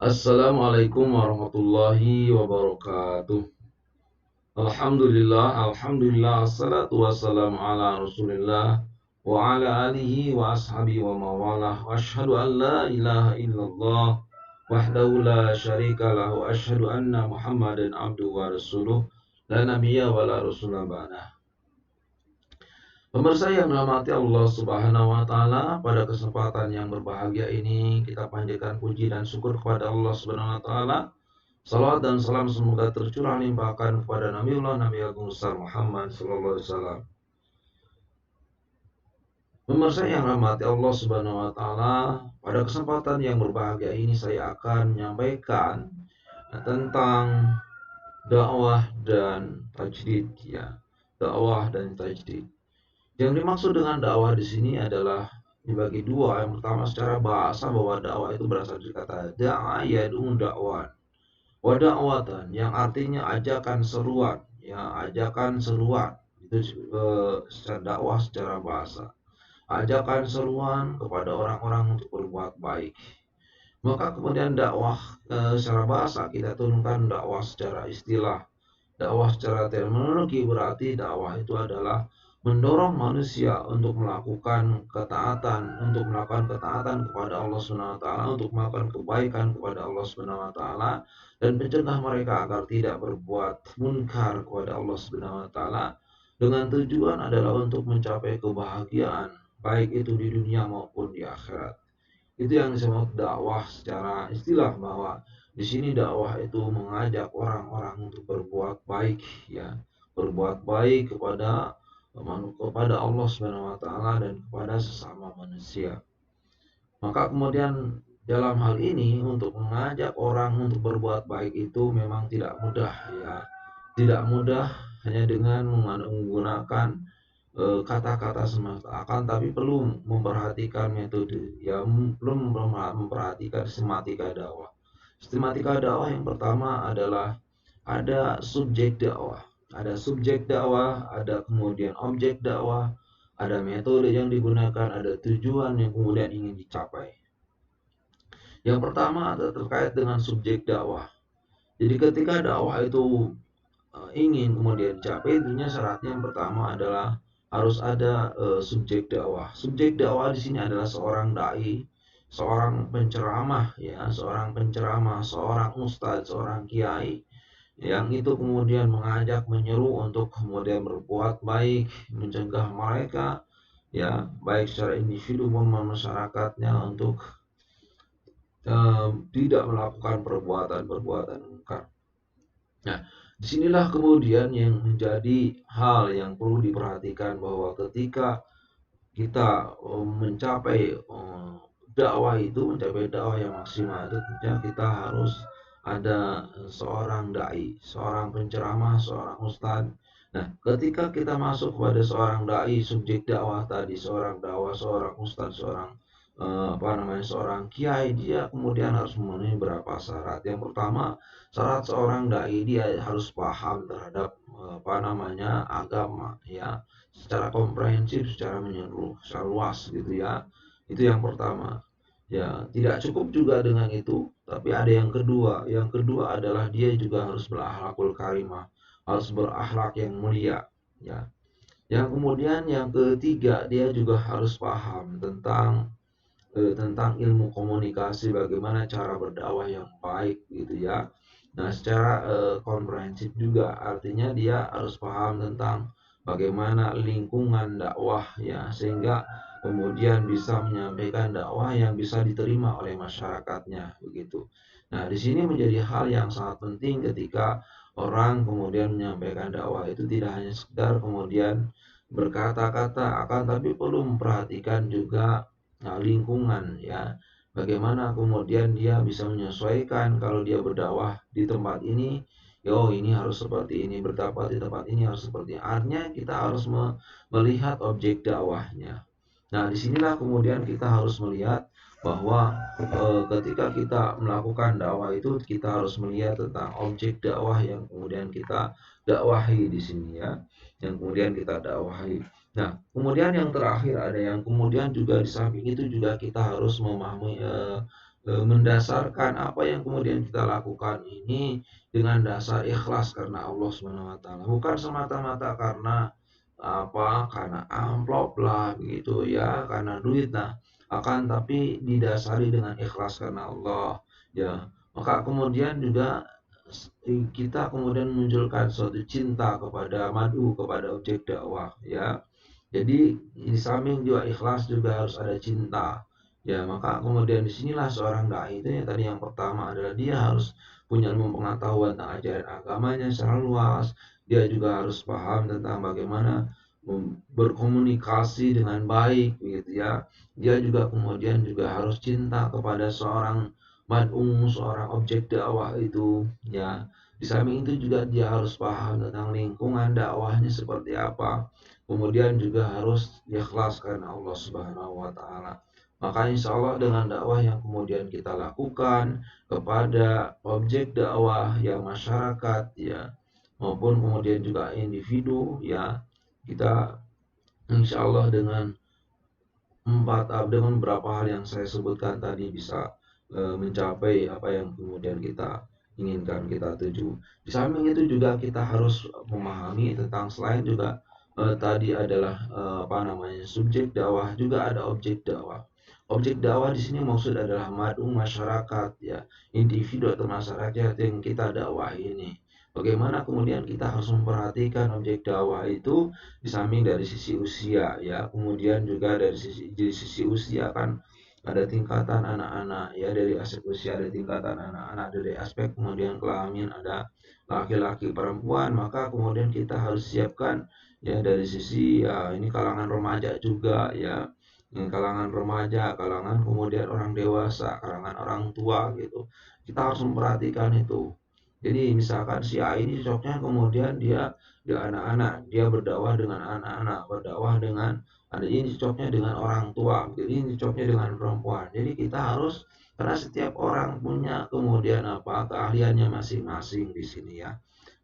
Assalamualaikum warahmatullahi wabarakatuh. Alhamdulillah, assalatu wassalamu ala Rasulillah wa ala alihi wa ashabihi wa mawalah. Wa asyhadu an la ilaha illallah wahdahu la syarika lah wa asyhadu anna Muhammadan abduhu wa rasuluh la nabiyya wa la rasulah ba'dah. Pemirsa yang dirahmati Allah Subhanahu wa taala, pada kesempatan yang berbahagia ini kita panjatkan puji dan syukur kepada Allah Subhanahu wa taala. Salawat dan salam semoga tercurah limpahkan kepada Nabiullah Nabi Agung besar Muhammad sallallahu alaihi wasallam. Pemirsa yang rahmati Allah Subhanahu wa taala, pada kesempatan yang berbahagia ini saya akan menyampaikan tentang dakwah dan tajdid ya. Dakwah dan tajdid. Yang dimaksud dengan dakwah di sini adalah dibagi dua. Yang pertama secara bahasa bahwa dakwah itu berasal dari kata da'a yad'u da'wan. Wadakwatan yang artinya ajakan seruan, ya ajakan seruan itu secara dakwah secara bahasa. Ajakan seruan kepada orang-orang untuk berbuat baik. Maka kemudian dakwah secara bahasa kita turunkan dakwah secara istilah. Dakwah secara terminologi berarti dakwah itu adalah mendorong manusia untuk melakukan ketaatan kepada Allah Subhanahu wa taala, untuk melakukan kebaikan kepada Allah Subhanahu wa taala dan mencegah mereka agar tidak berbuat munkar kepada Allah Subhanahu wa taala dengan tujuan adalah untuk mencapai kebahagiaan baik itu di dunia maupun di akhirat. Itu yang disebut dakwah secara istilah, bahwa di sini dakwah itu mengajak orang-orang untuk berbuat baik ya, berbuat baik kepada Allah Subhanahu wa taala dan kepada sesama manusia. Maka kemudian dalam hal ini untuk mengajak orang untuk berbuat baik itu memang tidak mudah ya. Tidak mudah hanya dengan menggunakan kata-kata semata, akan tapi perlu memperhatikan metode ya, belum memperhatikan sistematika dakwah. Sistematika dakwah yang pertama adalah ada subjek dakwah. Ada subjek dakwah, ada kemudian objek dakwah, ada metode yang digunakan, ada tujuan yang kemudian ingin dicapai. Yang pertama adalah terkait dengan subjek dakwah. Jadi ketika dakwah itu ingin kemudian dicapai, tentunya syaratnya yang pertama adalah harus ada subjek dakwah. Subjek dakwah di sini adalah seorang dai, seorang penceramah ya, seorang ustadz, seorang kiai yang itu kemudian mengajak, menyeru untuk kemudian berbuat baik, mencegah mereka ya, baik secara individu maupun masyarakatnya untuk tidak melakukan perbuatan-perbuatan munkar. Nah, disinilah kemudian yang menjadi hal yang perlu diperhatikan, bahwa ketika kita mencapai dakwah yang maksimal itu tentunya kita harus ada seorang dai, seorang penceramah, seorang ustadz. Nah, ketika kita masuk kepada seorang dai, subjek dakwah tadi, seorang dakwah, seorang ustadz, seorang kiai, dia kemudian harus memenuhi beberapa syarat. Yang pertama, syarat seorang dai, dia harus paham terhadap agama ya, secara komprehensif, secara menyeluruh, secara luas gitu ya. Itu yang pertama. Ya, tidak cukup juga dengan itu, tapi ada yang kedua. Yang kedua adalah dia juga harus berakhlakul karimah, harus berakhlak yang mulia ya. Yang kemudian yang ketiga, dia juga harus paham tentang ilmu komunikasi, bagaimana cara berdakwah yang baik gitu ya. Nah, secara komprehensif juga, artinya dia harus paham tentang bagaimana lingkungan dakwah ya, sehingga kemudian bisa menyampaikan dakwah yang bisa diterima oleh masyarakatnya begitu. Nah, di sini menjadi hal yang sangat penting ketika orang kemudian menyampaikan dakwah itu tidak hanya sekedar kemudian berkata-kata, akan tapi perlu memperhatikan juga lingkungan ya, bagaimana kemudian dia bisa menyesuaikan. Kalau dia berdakwah di tempat ini, ini harus seperti ini, berdakwah di tempat ini harus seperti ini. Artinya kita harus melihat objek dakwahnya. Nah, disinilah kemudian kita harus melihat bahwa ketika kita melakukan dakwah itu, kita harus melihat tentang objek dakwah yang kemudian kita dakwahi di sini ya, yang kemudian kita dakwahi. Nah, kemudian yang terakhir ada yang kemudian juga di samping itu juga kita harus memahami mendasarkan apa yang kemudian kita lakukan ini dengan dasar ikhlas karena Allah Subhanahu wa taala. Bukan semata-mata karena karena amplop lah begitu ya, karena duit nah, akan tapi didasari dengan ikhlas karena Allah ya. Maka kemudian juga kita kemudian munculkan suatu cinta kepada madu, kepada objek dakwah ya. Jadi di samping juga ikhlas juga harus ada cinta. Ya, maka kemudian disinilah seorang dai itu yang tadi yang pertama adalah dia harus punya ilmu pengetahuan tentang ajaran agamanya secara luas. Dia juga harus paham tentang bagaimana berkomunikasi dengan baik begitu ya. Dia juga kemudian juga harus cinta kepada seorang mad'u, seorang objek dakwah itu ya. Di samping itu juga dia harus paham tentang lingkungan dakwahnya seperti apa. Kemudian juga harus ikhlas karena Allah Subhanahu wa taala. Maka insya Allah dengan dakwah yang kemudian kita lakukan kepada objek dakwah yang masyarakat ya maupun kemudian juga individu ya, kita insya Allah dengan dengan beberapa hal yang saya sebutkan tadi bisa mencapai apa yang kemudian kita inginkan, kita tuju. Di samping itu juga kita harus memahami tentang selain juga tadi adalah subjek dakwah, juga ada objek dakwah. Objek dakwah di sini maksud adalah masyarakat ya, individu atau masyarakat yang kita dakwah ini. Bagaimana kemudian kita harus memperhatikan objek dakwah itu di samping dari sisi usia ya, kemudian juga dari sisi usia kan ada tingkatan anak-anak ya, dari aspek usia ada tingkatan anak-anak, dari aspek kemudian kelamin ada laki-laki perempuan, maka kemudian kita harus siapkan ya dari sisi ya ini kalangan remaja juga ya, kalangan remaja, kalangan kemudian orang dewasa, kalangan orang tua gitu, kita harus memperhatikan itu. Jadi misalkan si A ini cocoknya kemudian dia anak-anak, dia berdakwah dengan anak-anak, berdakwah dengan ada ini cocoknya dengan orang tua, jadi ini cocoknya dengan perempuan. Jadi kita harus, karena setiap orang punya kemudian keahliannya masing-masing di sini ya.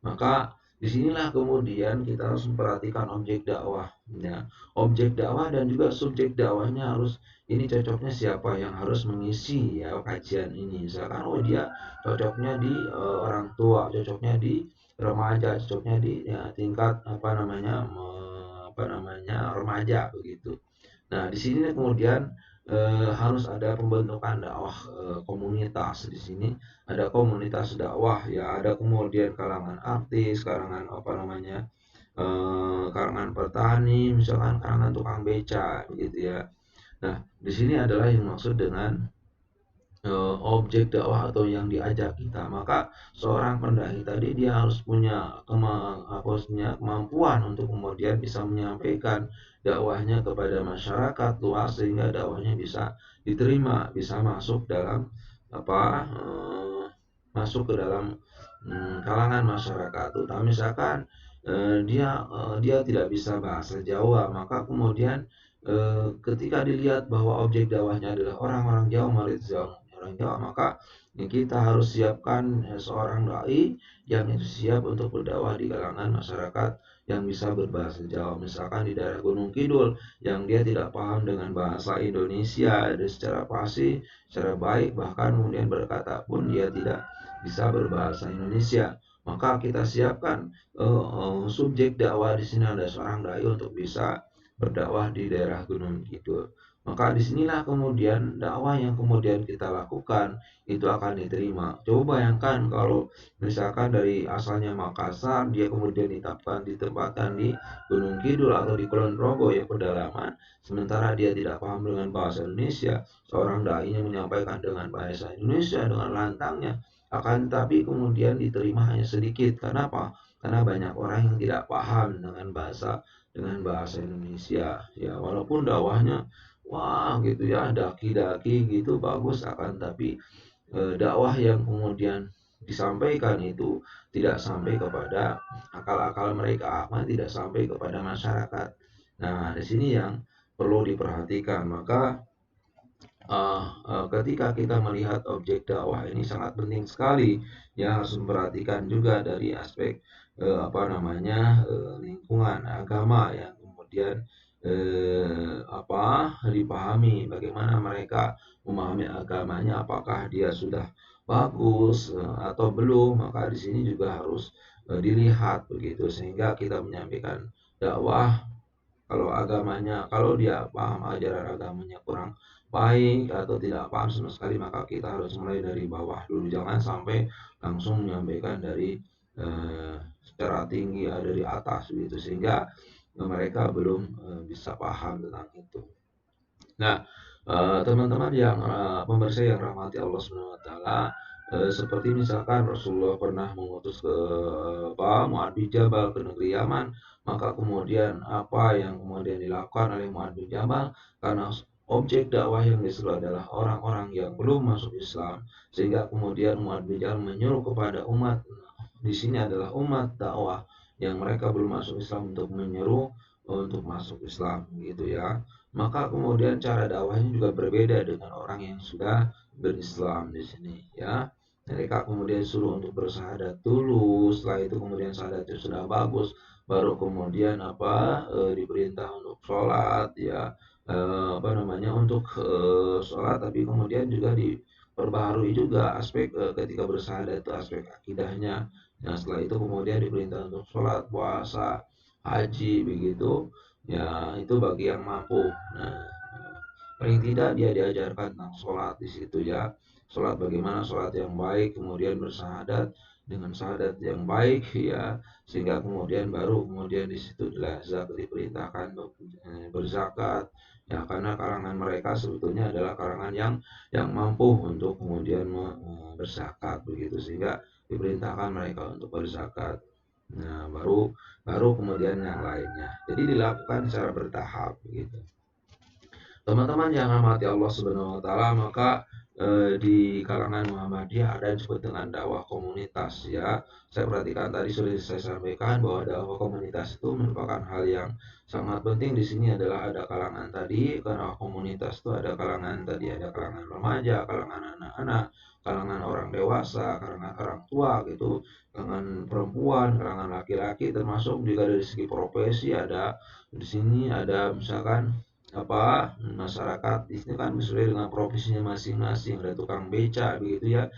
Maka disinilah kemudian kita harus memperhatikan objek dakwah ya. Objek dakwah dan juga subjek dakwahnya harus ini cocoknya siapa yang harus mengisi ya kajian ini. Misalkan dia cocoknya di orang tua, cocoknya di remaja, cocoknya di ya, tingkat remaja begitu. Nah, di sini kemudian harus ada pembentukan dakwah komunitas. Di sini ada komunitas dakwah ya, ada kemudian kalangan artis, kalangan kalangan petani, misalkan kalangan tukang beca begitu ya. Nah, di sini adalah yang maksud dengan objek dakwah atau yang diajak kita. Maka seorang pendai tadi dia harus punya kemampuan untuk kemudian bisa menyampaikan dakwahnya kepada masyarakat luas sehingga dakwahnya bisa diterima, bisa masuk dalam masuk ke dalam kalangan masyarakat. Terutama misalkan dia tidak bisa bahasa Jawa, maka kemudian ketika dilihat bahwa objek dakwahnya adalah orang-orang Jawa, orang Jawa, maka kita harus siapkan seorang dai yang itu siap untuk berdakwah di kalangan masyarakat yang bisa berbahasa Jawa. Misalkan di daerah Gunung Kidul yang dia tidak paham dengan bahasa Indonesia secara pasti, secara baik, bahkan kemudian berkata pun dia tidak bisa berbahasa Indonesia. Maka kita siapkan subjek dakwah di sini ada seorang dai untuk bisa berdakwah di daerah Gunung Kidul. Maka disinilah kemudian dakwah yang kemudian kita lakukan itu akan diterima. Coba bayangkan kalau misalkan dari asalnya Makassar, dia kemudian ditempatkan di Gunung Kidul atau di Kulon Progo ya pedalaman, sementara dia tidak paham dengan bahasa Indonesia, seorang dai-nya menyampaikan dengan bahasa Indonesia dengan lantangnya, akan tapi kemudian diterima hanya sedikit. Kenapa? Karena banyak orang yang tidak paham dengan bahasa Indonesia ya, walaupun dakwahnya wah gitu ya, daki-daki gitu bagus, akan tapi dakwah yang kemudian disampaikan itu tidak sampai kepada akal-akal mereka, tidak sampai kepada masyarakat. Nah, di sini yang perlu diperhatikan. Maka ketika kita melihat objek dakwah ini sangat penting sekali ya, harus memperhatikan juga dari aspek lingkungan agama ya, kemudian dipahami bagaimana mereka memahami agamanya, apakah dia sudah bagus atau belum. Maka di sini juga harus dilihat begitu, sehingga kita menyampaikan dakwah. Kalau dia paham ajaran agamanya kurang baik atau tidak paham sama sekali, maka kita harus mulai dari bawah dulu, jangan sampai langsung menyampaikan dari secara tinggi dari atas begitu, sehingga mereka belum bisa paham tentang itu. Nah, teman-teman yang pemirsa yang rahmati Allah Subhanahu wa taala, seperti misalkan Rasulullah pernah mengutus ke Mu'adz bin Jabal ke negeri Yaman, maka kemudian apa yang kemudian dilakukan oleh Mu'adz bin Jabal, karena objek dakwah yang disuruh adalah orang-orang yang belum masuk Islam, sehingga kemudian Mu'adz bin Jabal menyuruh kepada umat, di sini adalah umat dakwah yang mereka belum masuk Islam, untuk menyeru untuk masuk Islam gitu ya. Maka kemudian cara dakwahnya juga berbeda dengan orang yang sudah berislam di sini ya. Mereka kemudian suruh untuk bersyahadat dulu, setelah itu kemudian syahadatnya sudah bagus, baru kemudian diperintah untuk sholat ya, untuk sholat, tapi kemudian juga diperbaharui juga aspek ketika bersyahadat itu aspek akidahnya. Nah, setelah itu kemudian diperintah untuk sholat, puasa, haji begitu. Ya, itu bagi yang mampu. Nah, paling tidak dia diajarkan tentang sholat di situ ya. Sholat bagaimana sholat yang baik, kemudian bersyahadat dengan syahadat yang baik ya, sehingga kemudian kemudian di situ diperintahkan untuk berzakat ya, karena kalangan mereka sebetulnya adalah kalangan yang mampu untuk kemudian berzakat begitu, sehingga diperintahkan mereka untuk berzakat. Nah, baru kemudian yang lainnya. Jadi dilakukan secara bertahap begitu. Teman-teman yang rahmati Allah Subhanahu wa taala, maka di kalangan Muhammadiyah ada yang disebut dengan dakwah komunitas ya. Saya perhatikan tadi sudah saya sampaikan bahwa dakwah komunitas itu merupakan hal yang sangat penting. Di sini adalah ada kalangan tadi, karena komunitas itu ada kalangan tadi, ada kalangan remaja, kalangan anak-anak, kalangan orang dewasa, kalangan orang tua gitu, kalangan perempuan, kalangan laki-laki, termasuk juga dari segi profesi ada. Di sini ada misalkan masyarakat di sini kan sesuai dengan profesinya masing-masing, ada tukang beca begitu ya,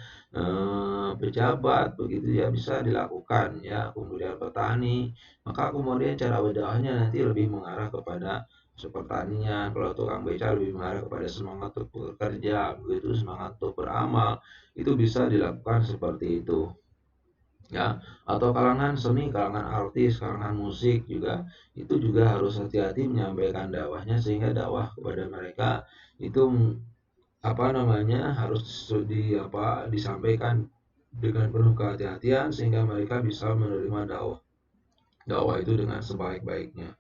pejabat begitu ya, bisa dilakukan ya, kemudian petani. Maka kemudian cara berdakwahnya nanti lebih mengarah kepada pertanian, kalau tukang beca lebih mengarah kepada semangat untuk bekerja begitu, semangat untuk beramal, itu bisa dilakukan seperti itu ya. Atau kalangan seni, kalangan artis, kalangan musik juga, itu juga harus hati-hati menyampaikan dakwahnya, sehingga dakwah kepada mereka itu harus disampaikan dengan penuh kehati-hatian, sehingga mereka bisa menerima dakwah itu dengan sebaik-baiknya.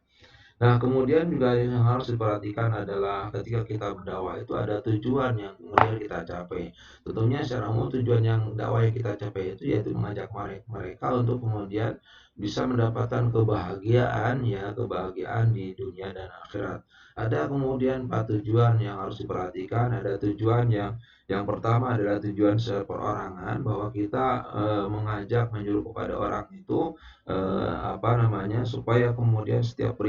Nah, kemudian juga yang harus diperhatikan adalah ketika kita berdakwah itu ada tujuan yang kemudian kita capai. Tentunya secara umum tujuan yang dakwah yang kita capai itu yaitu mengajak mereka untuk kemudian bisa mendapatkan kebahagiaan ya, kebahagiaan di dunia dan akhirat. Ada kemudian 4 tujuan yang harus diperhatikan. Ada tujuan yang pertama adalah tujuan seperorangan, bahwa kita mengajak menyuruh kepada orang itu supaya kemudian setiap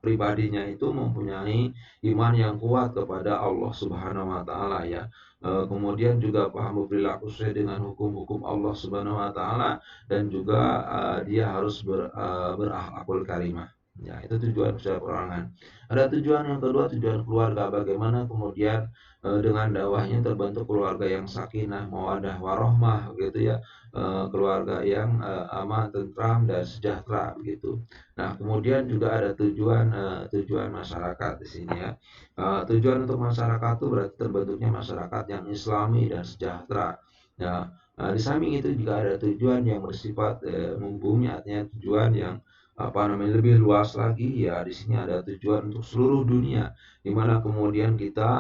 pribadinya itu mempunyai iman yang kuat kepada Allah Subhanahu wa taala ya. Kemudian juga paham berperilaku sesuai dengan hukum-hukum Allah Subhanahu wa taala, dan juga dia harus berakhlakul karimah. Ya, itu tujuan secara perorangan. Ada tujuan yang kedua, tujuan keluarga. Bagaimana kemudian dengan dakwahnya terbentuk keluarga yang sakinah, mawadah, warohmah gitu ya, keluarga yang aman, tentram dan sejahtera begitu. Nah, kemudian juga ada tujuan masyarakat di sini ya. Tujuan untuk masyarakat itu berarti terbentuknya masyarakat yang islami dan sejahtera. Ya, di samping itu juga ada tujuan yang bersifat membumi, artinya tujuan yang lebih luas lagi ya. Di sini ada tujuan untuk seluruh dunia, di mana kemudian kita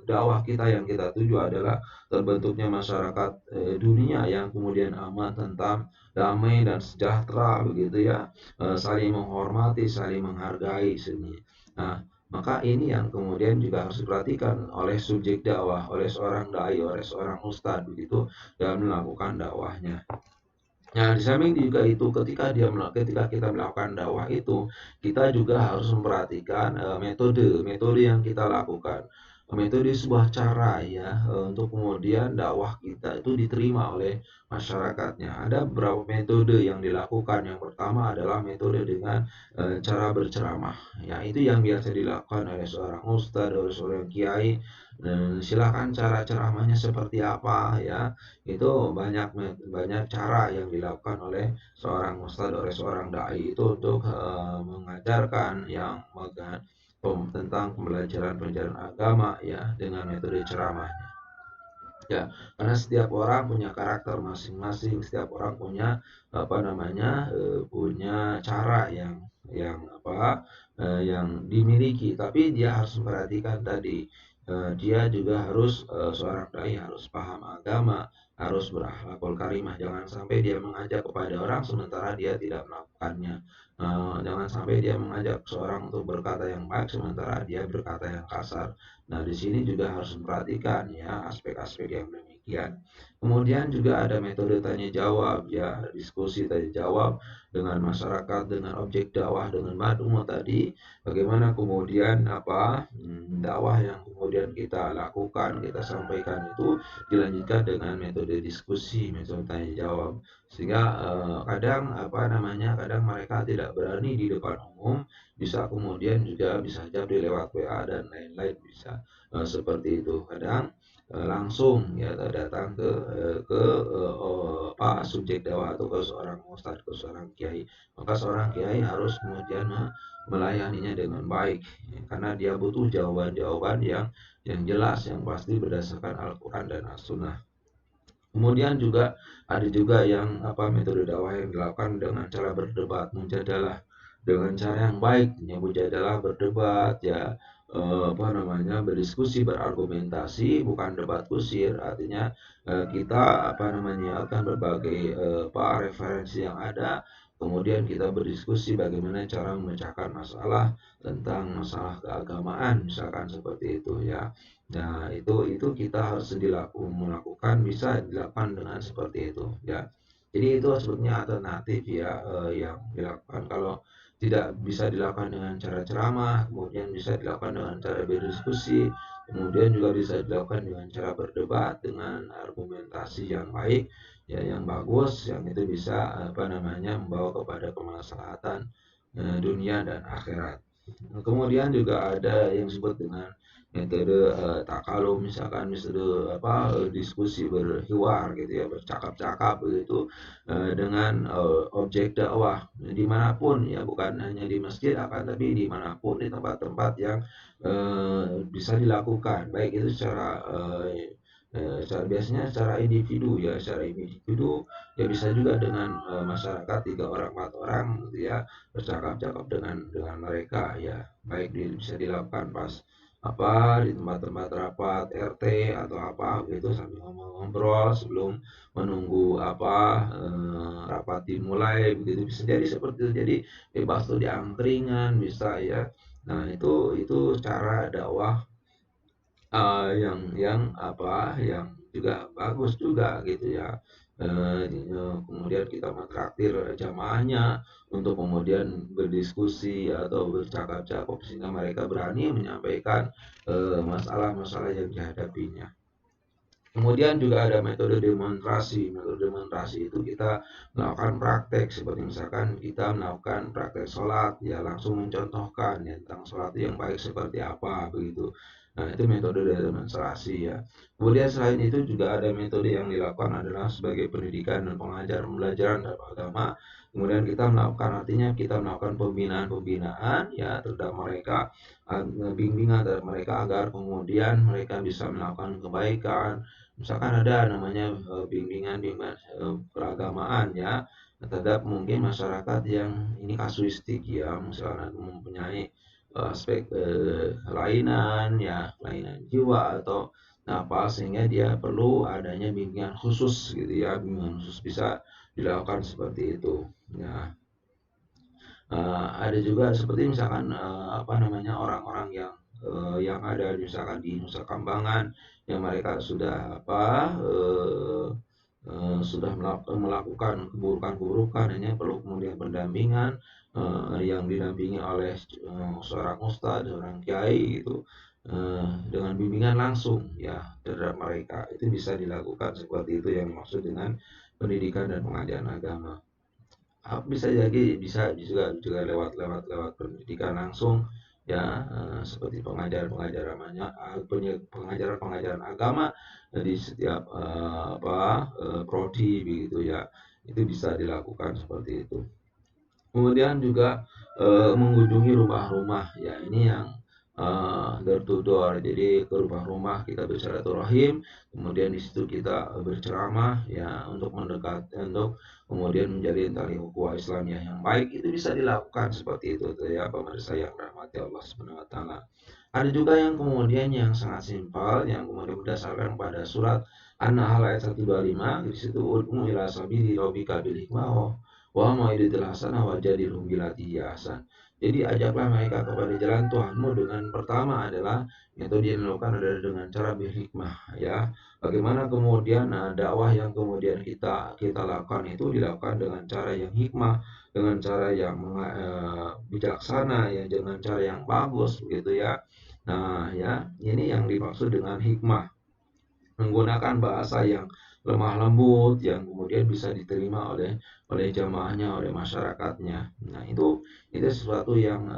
dakwah kita yang kita tuju adalah terbentuknya masyarakat dunia yang kemudian aman, tentram, damai dan sejahtera begitu ya, saling menghormati, saling menghargai sini. Nah, maka ini yang kemudian juga harus diperhatikan oleh subjek dakwah, oleh seorang dai, oleh seorang ustadz begitu, dalam melakukan dakwahnya. Nah, di samping juga itu ketika kita melakukan dakwah itu, kita juga harus memperhatikan metode yang kita lakukan. Metode sebuah cara ya untuk kemudian dakwah kita itu diterima oleh masyarakatnya. Ada beberapa metode yang dilakukan. Yang pertama adalah metode dengan cara berceramah. Ya, itu yang biasa dilakukan oleh seorang ustadz, oleh seorang kiai. Dan silakan cara ceramahnya seperti apa ya, itu banyak banyak cara yang dilakukan oleh seorang ustadz, oleh seorang dai itu untuk mengajarkan yang tentang pembelajaran agama ya dengan metode ceramah ya, karena setiap orang punya karakter masing-masing, setiap orang punya apa namanya punya cara yang dimiliki, tapi dia harus memperhatikan tadi dia juga harus seorang dai harus paham agama, harus berakhlakul karimah, jangan sampai dia mengajak kepada orang sementara dia tidak melakukannya. Jangan sampai dia mengajak seorang untuk berkata yang baik sementara dia berkata yang kasar. Nah, di sini juga harus memperhatikan ya aspek-aspek yang demikian. Kemudian juga ada metode tanya jawab ya, diskusi tanya jawab dengan masyarakat, dengan objek dakwah, dengan mad'u tadi, bagaimana kemudian dakwah yang kemudian kita lakukan, kita sampaikan itu dilanjutkan dengan metode diskusi, metode tanya jawab. Sehingga kadang mereka tidak berani di depan umum, bisa kemudian juga bisa jadi lewat WA dan lain-lain bisa seperti itu. Kadang langsung ya datang ke subjek dakwah atau ke seorang ustadz, ke seorang kiai, maka seorang kiai harus kemudian melayaninya dengan baik ya, karena dia butuh jawaban-jawaban yang jelas, yang pasti berdasarkan Al-Quran dan As-Sunnah. Kemudian juga ada juga yang metode dakwah yang dilakukan dengan cara berdebat, mujadalah dengan cara yang baik, ya mujadalah berdebat ya berdiskusi, berargumentasi, bukan debat kusir. Artinya kita akan berbagai referensi yang ada, kemudian kita berdiskusi bagaimana cara memecahkan masalah tentang masalah keagamaan, misalkan seperti itu ya. Nah, itu kita harus melakukan, bisa dilakukan dengan seperti itu ya. Jadi itu sebetulnya alternatif ya yang dilakukan. Kalau tidak bisa dilakukan dengan cara ceramah, kemudian bisa dilakukan dengan cara berdiskusi, kemudian juga bisa dilakukan dengan cara berdebat dengan argumentasi yang baik, ya yang bagus, yang itu bisa membawa kepada kemaslahatan dunia dan akhirat. Kemudian juga ada yang disebut dengan metode takalum, misalkan metode diskusi berhiwar gitu ya, bercakap-cakap begitu dengan objek dakwah dimanapun ya, bukan hanya di masjid tapi dimanapun, di tempat-tempat yang bisa dilakukan, baik itu biasanya secara individu ya, secara individu ya, bisa juga dengan masyarakat 3 orang 4 orang gitu ya, bercakap-cakap dengan mereka ya, baik bisa dilakukan pas di tempat-tempat rapat RT atau gitu, sambil ngobrol sebelum menunggu rapat dimulai begitu, bisa jadi seperti itu. Jadi bebas tuh di angkringan bisa ya. Nah, itu cara dakwah yang juga bagus juga gitu ya. Kemudian kita mentraktir jamaahnya untuk kemudian berdiskusi atau bercakap-cakap sehingga mereka berani menyampaikan masalah-masalah yang dihadapinya. Kemudian juga ada metode demonstrasi. Metode demonstrasi itu kita melakukan praktek, seperti misalkan kita melakukan praktek sholat, ya langsung mencontohkan ya, tentang sholat yang baik seperti apa begitu. Nah, itu metode demonstrasi ya. Kemudian selain itu juga ada metode yang dilakukan adalah sebagai pendidikan dan pembelajaran dalam agama. Kemudian kita melakukan pembinaan ya terhadap mereka, bimbingan terhadap mereka agar kemudian mereka bisa melakukan kebaikan. Misalkan ada namanya bimbingan peragamaan ya, terhadap mungkin masyarakat yang ini kasuistik ya, misalnya mempunyai aspek kelainan ya, kelainan jiwa atau sehingga dia perlu adanya bimbingan khusus gitu ya, bimbingan khusus bisa dilakukan seperti itu ya. Ada juga seperti misalkan orang-orang yang ada misalkan di Nusa Kambangan yang mereka sudah sudah melakukan keburukan-keburukan, hanya perlu kemudian pendampingan yang didampingi oleh seorang ustadz, seorang kiai gitu, dengan bimbingan langsung ya terhadap mereka. Itu bisa dilakukan seperti itu yang maksud dengan pendidikan dan pengajaran agama. Bisa jadi juga lewat pendidikan langsung ya, seperti pengajaran-pengajaran agama di setiap prodi begitu ya. Itu bisa dilakukan seperti itu. Kemudian juga mengunjungi rumah-rumah ya, ini yang door to door. Jadi ke rumah-rumah kita bersilaturahim, kemudian di situ kita berceramah ya untuk untuk kemudian menjadi tali ukhuwah Islamiyah yang baik. Itu bisa dilakukan seperti itu tuh ya pemirsa yang rahmati Allah Subhanahu wa taala. Ada juga yang kemudian yang sangat simpel yang kemudian berdasarkan pada surat An-Nahl ayat 125, di situ ud'u ila sabili rabbika bil hikmah wa mau'izatil hasanah wajadilhum billati ahsan. Jadi ajaklah mereka kepada jalan Tuhanmu dengan pertama adalah metode yang dilakukan adalah dengan cara berhikmah ya. Bagaimana kemudian dakwah yang kemudian kita lakukan itu dilakukan dengan cara yang hikmah, dengan cara yang bijaksana ya, dengan cara yang bagus begitu ya. Nah, ya, ini yang dimaksud dengan hikmah, menggunakan bahasa yang lemah lembut yang kemudian bisa diterima oleh jamaahnya, oleh masyarakatnya. Nah, itu sesuatu yang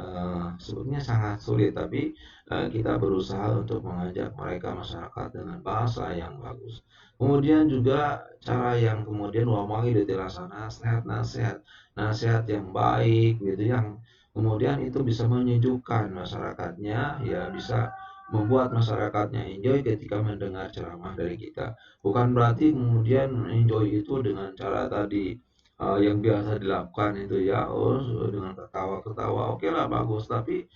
sebetulnya sangat sulit, tapi kita berusaha untuk mengajak mereka masyarakat dengan bahasa yang bagus. Kemudian juga cara yang kemudian wawangi ditirasana nasihat-nasihat, nasihat yang baik gitu, yang kemudian itu bisa menyejukkan masyarakatnya, ya bisa membuat masyarakatnya enjoy ketika mendengar ceramah dari kita. Bukan berarti kemudian enjoy itu dengan cara tadi yang biasa dilakukan itu ya, oh dengan ketawa-ketawa, oke lah bagus, tapi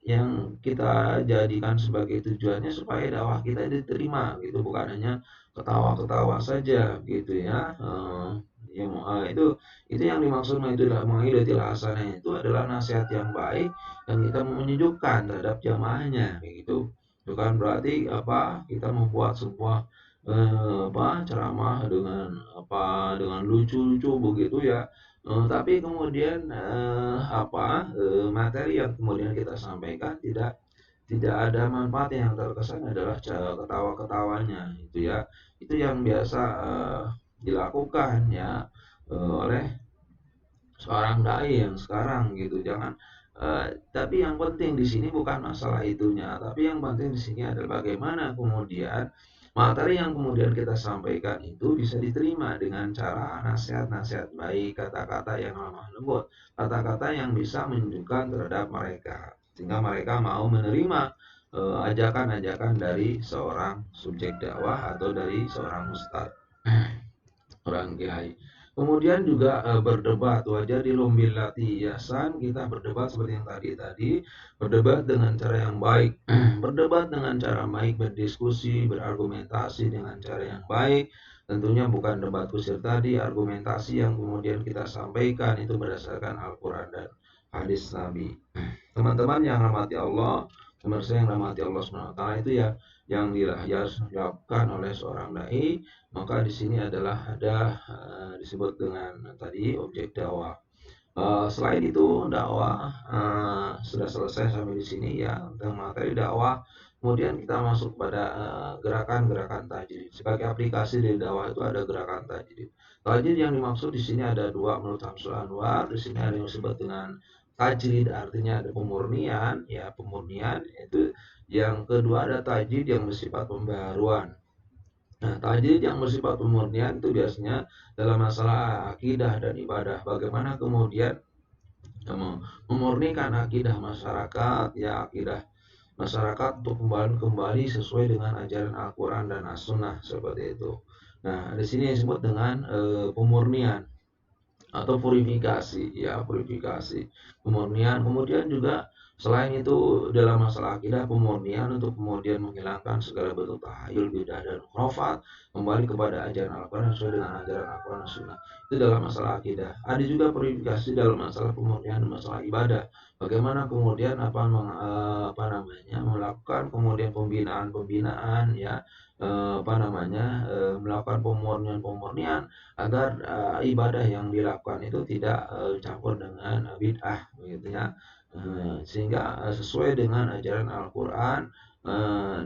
yang kita jadikan sebagai tujuannya supaya dakwah kita diterima gitu, bukan hanya ketawa-ketawa saja gitu ya. Itu yang dimaksud menghidayatil hasanah itu adalah nasihat yang baik dan kita menyejukkan terhadap jamaahnya gitu. Bukan berarti kita membuat sebuah ceramah dengan lucu-lucu begitu ya. Tapi kemudian materi yang kemudian kita sampaikan tidak ada manfaat, yang terkesan adalah ketawa-ketawanya itu ya. Itu yang biasa dilakukan ya oleh seorang dai yang sekarang gitu. Tapi yang penting di sini bukan masalah itunya, tapi yang penting di sini adalah bagaimana kemudian materi yang kemudian kita sampaikan itu bisa diterima dengan cara nasihat-nasihat baik, kata-kata yang lemah lembut, kata-kata yang bisa menunjukkan terhadap mereka, sehingga mereka mau menerima ajakan-ajakan dari seorang subjek dakwah atau dari seorang ustadz, orang kiai. Kemudian juga berdebat, wajah di lombillati yasan, kita berdebat seperti yang tadi berdebat dengan cara yang baik, berdebat dengan cara baik, berdiskusi, berargumentasi dengan cara yang baik. Tentunya bukan debat kusir tadi, argumentasi yang kemudian kita sampaikan itu berdasarkan Al-Quran dan hadis Nabi. Teman-teman yang rahmati Allah, pemirsa yang rahmati Allah SWT, itu ya yang dilakukan oleh seorang dai. Maka di sini adalah ada disebut dengan tadi objek dakwah. Selain itu dakwah sudah selesai sampai di sini ya tentang materi dakwah. Kemudian kita masuk pada gerakan-gerakan tajdid. Sebagai aplikasi dari dakwah itu ada gerakan tajdid. Tajdid yang dimaksud di sini ada dua menurut Syamsul Anwar. Di sini ada yang disebut dengan tajdid, artinya ada pemurnian ya, pemurnian itu. Yang kedua ada tajdid yang bersifat pembaharuan. Nah, tajdid yang bersifat pemurnian itu biasanya dalam masalah akidah dan ibadah. Bagaimana kemudian memurnikan akidah masyarakat, ya akidah masyarakat untuk kembali sesuai dengan ajaran Al-Quran dan As-Sunnah seperti itu. Nah, di sini disebut dengan pemurnian atau purifikasi, ya purifikasi, pemurnian. Kemudian juga Selain itu, dalam masalah akidah, pemurnian untuk kemudian menghilangkan segala bentuk tahayul, bidah, dan khurafat, kembali kepada ajaran Al-Quran sesuai dengan ajaran Al-Quran dan Sunnah. Itu dalam masalah akidah. Ada juga purifikasi dalam masalah pemurnian dan masalah ibadah. Bagaimana kemudian melakukan kemudian pembinaan, ya, melakukan pemurnian agar ibadah yang dilakukan itu tidak campur dengan bid'ah, begitu ya. Sehingga sesuai dengan ajaran Al-Quran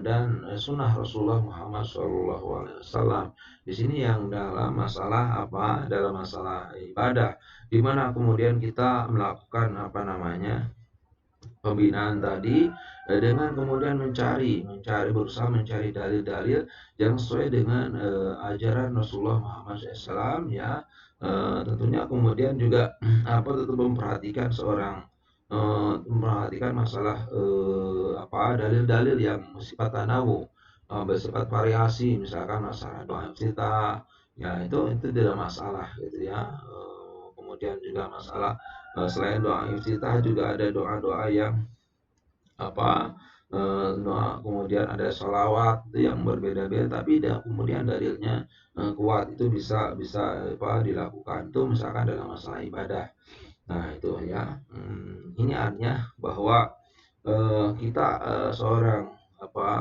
dan Sunnah Rasulullah Muhammad SAW. Di sini yang dalam masalah apa? Dalam masalah ibadah, di mana kemudian kita melakukan pembinaan tadi dengan kemudian berusaha mencari dalil-dalil yang sesuai dengan ajaran Rasulullah Muhammad SAW, ya. Tentunya kemudian juga tetap memperhatikan masalah dalil-dalil yang bersifat tanawu, bersifat variasi, misalkan masalah doa iftitah, ya, itu tidak masalah, gitu ya. Kemudian juga masalah selain doa iftitah juga ada doa-doa yang doa, kemudian ada sholawat yang berbeda-beda, tapi kemudian dalilnya kuat, itu bisa bisa dilakukan, itu misalkan dalam masalah ibadah. Nah, itu ya. Ini artinya bahwa kita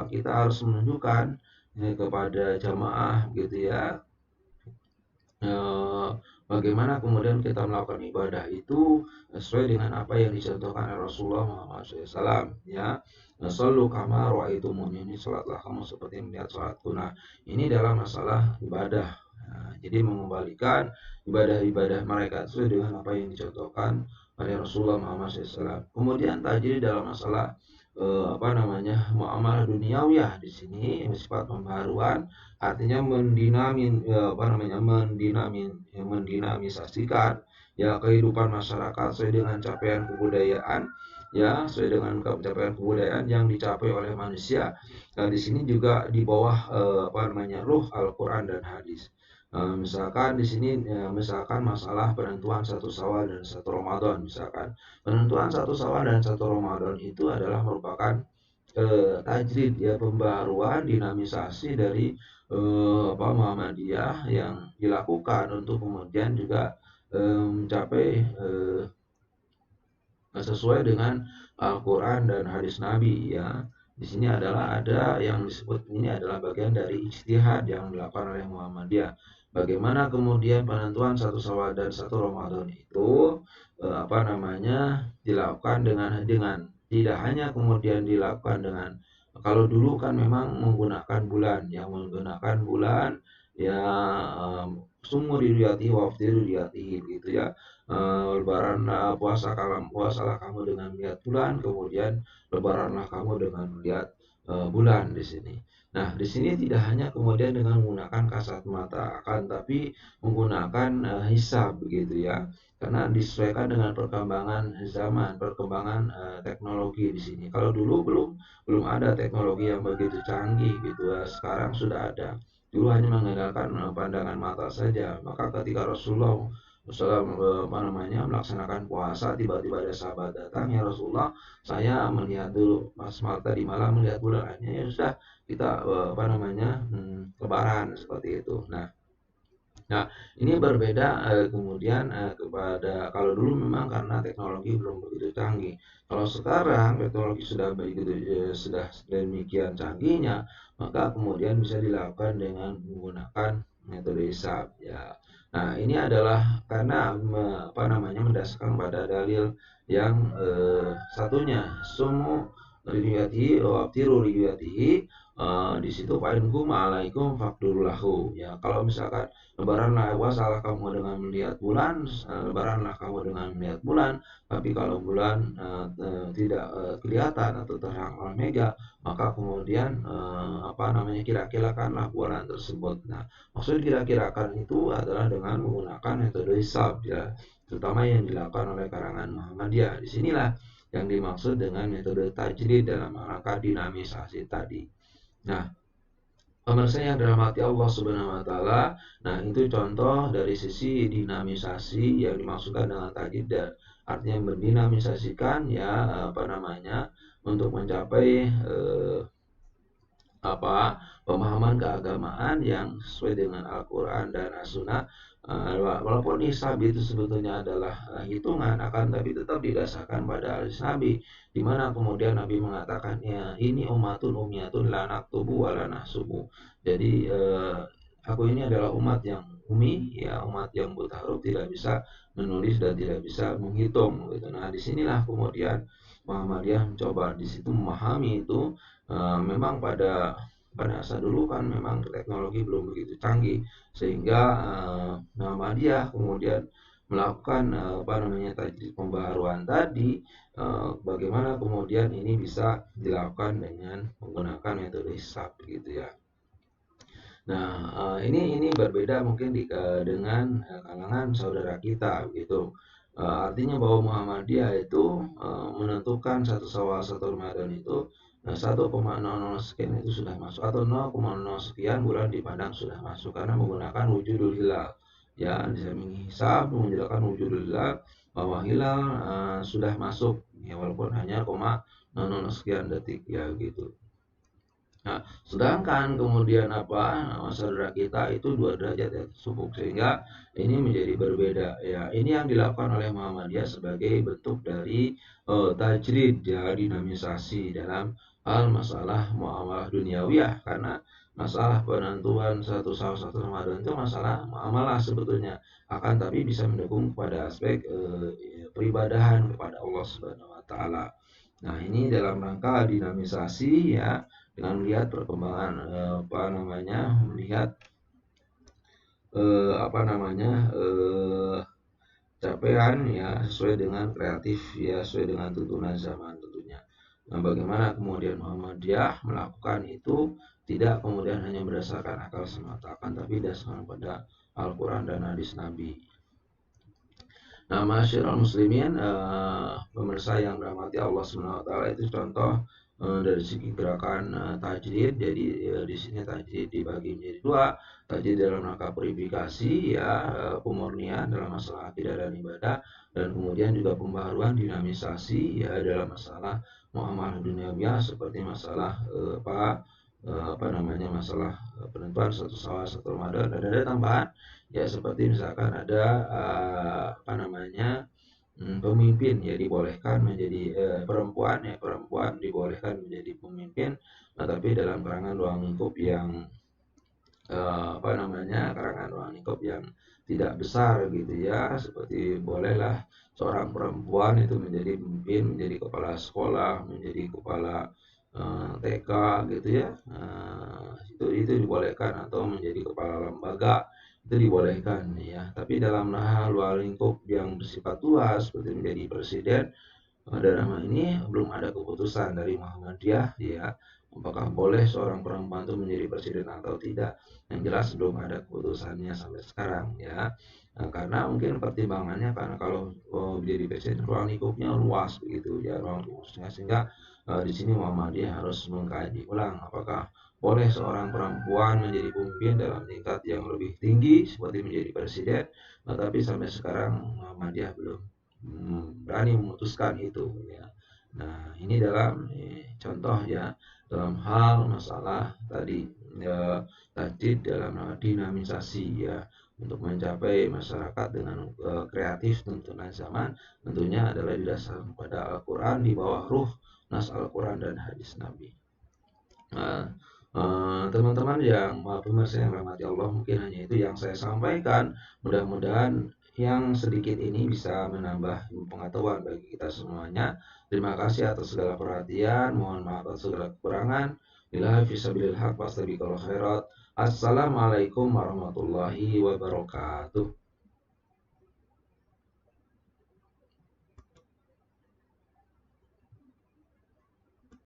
kita harus menunjukkan kepada jamaah, gitu ya, bagaimana kemudian kita melakukan ibadah itu sesuai dengan apa yang dicontohkan oleh Rasulullah Muhammad SAW, ya. Shallu kama ra'aitumuni, ini salatlah kamu seperti melihat salatku. Nah, ini dalam masalah ibadah. Nah, jadi mengembalikan ibadah-ibadah mereka sesuai dengan apa yang dicontohkan oleh Rasulullah Muhammad SAW. Kemudian tadi dalam masalah muamalah duniawiyah, di sini bersifat pembaharuan, artinya mendinamisasikan, ya, kehidupan masyarakat sesuai dengan capaian kebudayaan, ya, sesuai dengan capaian kebudayaan yang dicapai oleh manusia. Nah, di sini juga di bawah ruh Al-Quran dan hadis. Misalkan di sini, misalkan masalah penentuan 1 Syawal dan 1 Ramadan, misalkan penentuan 1 Syawal dan 1 Ramadan itu adalah merupakan tajdid, ya, pembaruan, dinamisasi dari Muhammadiyah yang dilakukan untuk kemudian juga mencapai sesuai dengan Al-Quran dan hadis Nabi, ya. Di sini ada yang disebut, ini adalah bagian dari ijtihad yang dilakukan oleh Muhammadiyah. Bagaimana kemudian penentuan 1 Syawal dan 1 Ramadan itu dilakukan dengan tidak hanya kemudian dilakukan dengan, kalau dulu kan memang menggunakan bulan, ya, sumur dilihat waftir dilihat, gitu ya. Lebaran, puasalah kamu dengan melihat bulan, kemudian lebaranlah kamu dengan melihat bulan di sini. Nah, di sini tidak hanya kemudian dengan menggunakan kasat mata, akan tapi menggunakan hisab, begitu ya, karena disesuaikan dengan perkembangan zaman, perkembangan teknologi di sini. Kalau dulu belum ada teknologi yang begitu canggih, gitu ya. Sekarang sudah ada. Dulu hanya mengandalkan pandangan mata saja. Maka ketika Rasulullah melaksanakan puasa, tiba-tiba ada sahabat datang, ya Rasulullah, saya melihat dulu pas mata di malam melihat bulan, ya sudah, kita lebaran, seperti itu. Nah, ini berbeda kemudian kepada kalau dulu memang karena teknologi belum begitu canggih. Kalau sekarang teknologi sudah sudah demikian canggihnya, maka kemudian bisa dilakukan dengan menggunakan metode hisab, ya. Nah, ini adalah karena mendasarkan pada dalil yang satunya, sumu riyatihi wa abtiru riyatihi, di situ fa'inkum alaikum faqdurulahu, ya. Kalau misalkan lebaranlah puasalah kamu dengan melihat bulan, lebaranlah kamu dengan melihat bulan. Tapi kalau bulan tidak kelihatan atau terang oleh mega, maka kemudian kira-kirakanlah bulan tersebut. Nah, maksud kira-kirakan itu adalah dengan menggunakan metode hisab, ya, terutama yang dilakukan oleh karangan Muhammadiyah. Disinilah yang dimaksud dengan metode tajdid dalam rangka dinamisasi tadi. Nah, pemirsa yang dirahmati Allah Subhanahu wa taala, nah itu contoh dari sisi dinamisasi yang dimaksudkan dengan tajdid artinya mendinamisasikan ya untuk mencapai pemahaman keagamaan yang sesuai dengan Al-Quran dan As-Sunnah. Walaupun nisab itu sebetulnya adalah hitungan, akan tapi tetap didasarkan pada hadis Nabi, di mana kemudian Nabi mengatakan ya ini ummatun umyatun la naktubu wa la nahsubu. Jadi aku ini adalah umat yang umi, ya umat yang buta huruf, tidak bisa menulis dan tidak bisa menghitung gitu. Nah disinilah kemudian Muhammadiyah mencoba di situ memahami itu. Memang pada masa dulu kan memang teknologi belum begitu canggih, sehingga Muhammadiyah kemudian melakukan tajdid pembaharuan tadi, bagaimana kemudian ini bisa dilakukan dengan menggunakan metode hisab gitu ya. Nah, ini berbeda mungkin dengan kalangan saudara kita gitu. Artinya bahwa Muhammadiyah itu menentukan satu Syawal satu Ramadan itu 1,00 sekian itu sudah masuk, atau 0,00 sekian bulan dipandang sudah masuk, karena menggunakan wujudul hilal. Ya, bisa menghisab menjelaskan wujudul hilal, bahwa hilal sudah masuk ya, walaupun hanya 0,00 sekian detik ya gitu. Nah, sedangkan kemudian saudara kita itu 2 derajat ya sufuk, sehingga ini menjadi berbeda ya. Ini yang dilakukan oleh Muhammadiyah sebagai bentuk dari tajrid ya, dinamisasi dalam hal masalah muamalah duniawiyah, karena masalah penentuan satu sawal satu Ramadan itu masalah muamalah sebetulnya, akan tapi bisa mendukung pada aspek peribadahan kepada Allah Subhanahu wa taala. Nah, ini dalam rangka dinamisasi ya, dengan melihat perkembangan melihat capaian ya sesuai dengan kreatif ya, sesuai dengan tuntunan zaman tentunya. Nah, bagaimana kemudian Muhammadiyah melakukan itu tidak kemudian hanya berdasarkan akal semata, akan tapi dasarkan pada Al-Quran dan hadis Nabi. Nah, masyarakat muslimin, pemirsa yang dirahmati Allah SWT, itu contoh dari segi gerakan tajdid. Jadi di sini tajdid dibagi menjadi 2, tajdid dalam rangka purifikasi ya, pemurnian dalam masalah akidah dan ibadah, dan kemudian juga pembaharuan dinamisasi ya dalam masalah muamalah duniawiyah, seperti masalah masalah penentuan satu Syawal satu Ramadan, dan ada tambahan ya, seperti misalkan ada pemimpin ya dibolehkan menjadi perempuan dibolehkan menjadi pemimpin, tapi dalam karangan ruang lingkup yang karangan ruang lingkup yang tidak besar gitu ya, seperti bolehlah seorang perempuan itu menjadi pemimpin, menjadi kepala sekolah, menjadi kepala TK gitu ya, itu dibolehkan, atau menjadi kepala lembaga itu dibolehkan ya. Tapi dalam hal luar lingkup yang bersifat luas seperti menjadi presiden, dalam hal ini belum ada keputusan dari Muhammadiyah ya, apakah boleh seorang perempuan itu menjadi presiden atau tidak. Yang jelas belum ada keputusannya sampai sekarang ya. Nah, karena mungkin pertimbangannya karena kalau menjadi presiden ruang lingkupnya luas begitu ya, ruang lingkupnya, sehingga di sini Muhammadiyah harus mengkaji ulang apakah boleh seorang perempuan menjadi pemimpin dalam tingkat yang lebih tinggi seperti menjadi presiden. Nah, tapi sampai sekarang Muhammadiyah belum berani memutuskan itu ya. Nah, ini dalam contoh ya, dalam hal masalah tadi ya, tadi dalam dinamisasi ya, untuk mencapai masyarakat dengan kreatif tuntunan zaman, tentunya adalah didasarkan pada Al-Quran di bawah ruh nas Al-Quran dan hadis Nabi. Nah, teman-teman yang pemirsa yang rahmati Allah, mungkin hanya itu yang saya sampaikan. Mudah-mudahan yang sedikit ini bisa menambah pengetahuan bagi kita semuanya. Terima kasih atas segala perhatian. Mohon maaf atas segala kekurangan. Billahi fisabilil haq wastabiqul khairat. Assalamualaikum warahmatullahi wabarakatuh.